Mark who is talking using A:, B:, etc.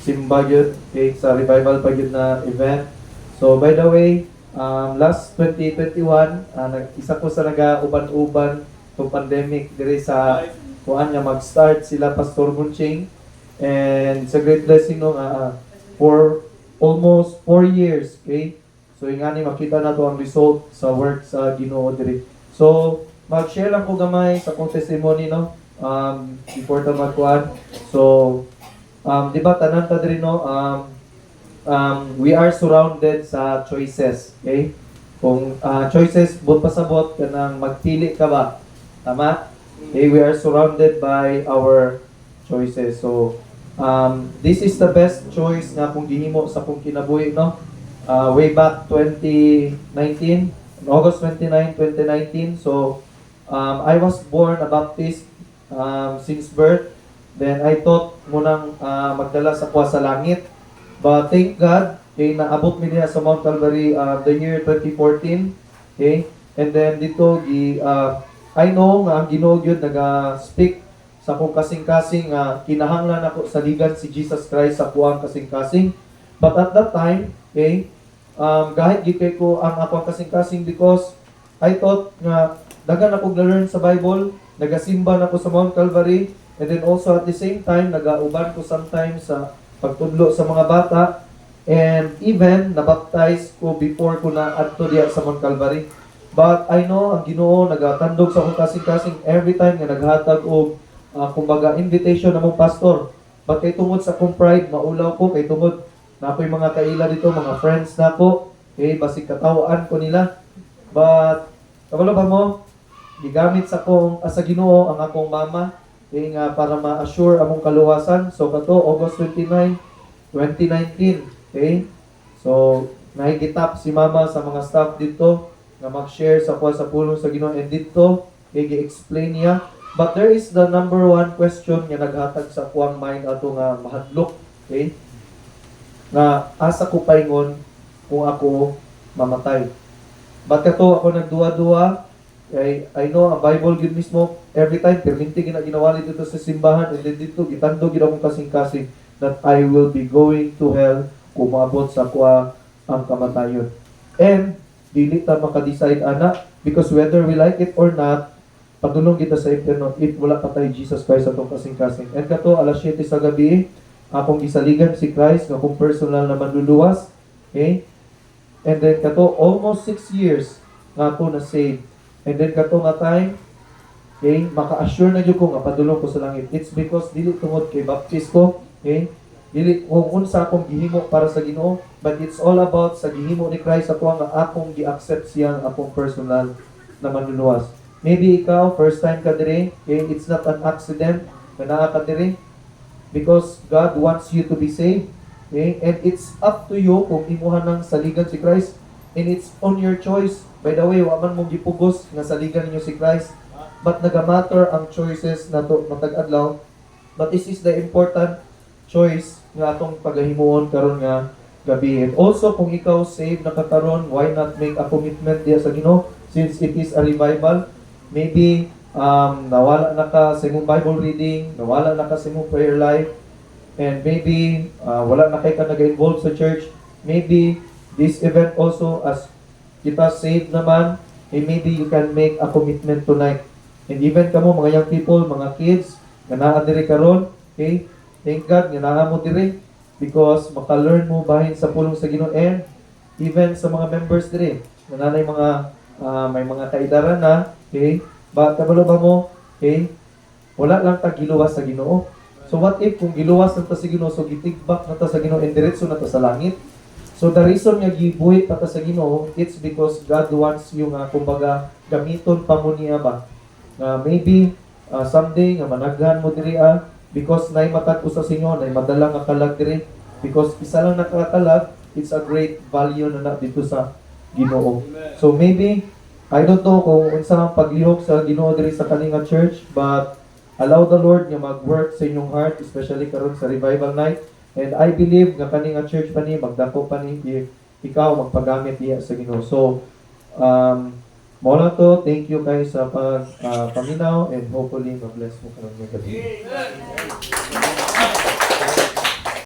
A: simba yun, okay, sa revival pa yun na event. So by the way, last 2021, isa ko sa naga-uban-uban itong pandemic diri sa kuan nga mag-start sila Pastor Munching, and it's a great blessing no for almost 4 years, okay? So ingani makita na to ang result sa work sa Ginoo diri. So mag-share lang ko gamay sa kong testimony no, before ta magkuan. So di ba tanan ta diri no, we are surrounded sa choices, okay? Kung choices bot pasabot kanang magpili ka ba, tama? Okay, we are surrounded by our choices. So this is the best choice na kung gihimo sa kong kinabuhi no. Way back 2019, August 29, 2019. So I was born a Baptist since birth. Then I thought munang magdala sa kuha sa langit. But thank God, okay, naabot mi niya sa Mount Calvary the year 2014. Okay? And then dito, I know nga ang Ginoo yun naga-speak sa akong kasing-kasing kinahanglan ako sa ligan si Jesus Christ sa kuwang kasing-kasing. But at that time, okay, kahit gikay ko ang akong kasing-kasing because I thought nga dagan ako na-learn sa Bible, nagasimba na ako sa Mount Calvary, and then also at the same time, nagauban ko sometimes sa pagtudlo sa mga bata, and even nabaptize ko before ko na adto diya sa Mount Calvary. But I know ang Ginoo nagatandog sa akong kasing-kasing every time nga naghatag og kumbaga invitation namong pastor. But kay tungod sa akong pride, maulaw ko kay tungod na ako'y mga kaila dito, mga friends na ko, okay, basig katawaan ko nila. But kabalo ba mo, gigamit sa akong sa Ginoo ang akong mama, okay, nga para ma-assure among kaluwasan. So kato August 29, 2019, okay? So nahigitap si mama sa mga staff dito na mag-share sa kuha sa pulong sa Ginoo, and dito gi-explain niya. But there is the number one question nga naghatag sa kuwang mind ato nga mahadlok, okay? Na asa ko paingon kung ako mamatay. But kato ako nagduwa-duwa, I know ang Bible gid mismo every time perminti ginawali dito sa simbahan, and then dito gitandog gid akong kasing-kasing that I will be going to hell kung maabot sa kuha ang kamatayon. And dili ta maka-decide ana, because whether we like it or not, padulong kita sa impyerno if wala pa tayo Jesus Christ atong kasing-kasing. And kato alas 7 sa gabi, akong gisaligan si Christ nga akong personal na manluluwas, okay? And then kato almost 6 years nga ako na saved. And then kato nga time, okay, maka-assure na jud ko nga padulong ko sa langit. It's because dili tungod kay baptist ko, okay? Dili kung unsa akong gihimo para sa Ginoo, but it's all about sa gihimo ni Christ ako nga akong gi-accept siya akong personal na manluluwas. Maybe ikaw first time ka diri, okay? It's not an accident na naa ka diri, because God wants you to be saved, okay? And it's up to you kung imuha nang saligan si Christ, and it's on your choice. By the way, wa man mong gipugos nga saligan ninyo si Christ, but nagamatter ang choices nato matag adlaw. But this is the important choice nga atong pagahimuon karon nga gabi. And also kung ikaw saved na kakaron, why not make a commitment diya sa Ginoo, since it is a revival. Maybe nawala na ka sa imong Bible reading, nawala na ka sa imong prayer life, and maybe wala na kay ka nag-involve sa church. Maybe this event also, as kita saved naman, and maybe you can make a commitment tonight. And even kamo mga young people, mga kids nga naa diri karon, okay? Thank God nga naa mo diri, because maka-learn mo bahin sa pulong sa Ginoo. And even sa mga members diri nga nanay mga may mga kaidaran na, okay? Ba kabalo ba mo, okay? Wala lang ta giluwas sa Ginoo. So what if kung giluwas na ta sa Ginoo, so gitigbak na ta sa Ginoo, and diretso na ta sa langit? So the reason nga gibuhi pa ta sa Ginoo, it's because God wants you nga kumbaga gamiton pa mo niya ba. Maybe someday nga managhan mo diri because nay matag usa sa inyo, nay madala nga kalag diri, because isa lang nakakalag, it's a great value na dito sa Ginoo. So maybe I don't know kung unsa ang paglihok sa Ginoo diri sa Kalinga Church, but allow the Lord nga mag-work sa inyong heart, especially karon sa revival night. And I believe nga Kalinga Church pa ni magdako pa ni if ikaw magpagamit niya sa Ginoo. So mo na to, thank you guys sa paminaw, and hopefully ma-bless mo karon nga gabi.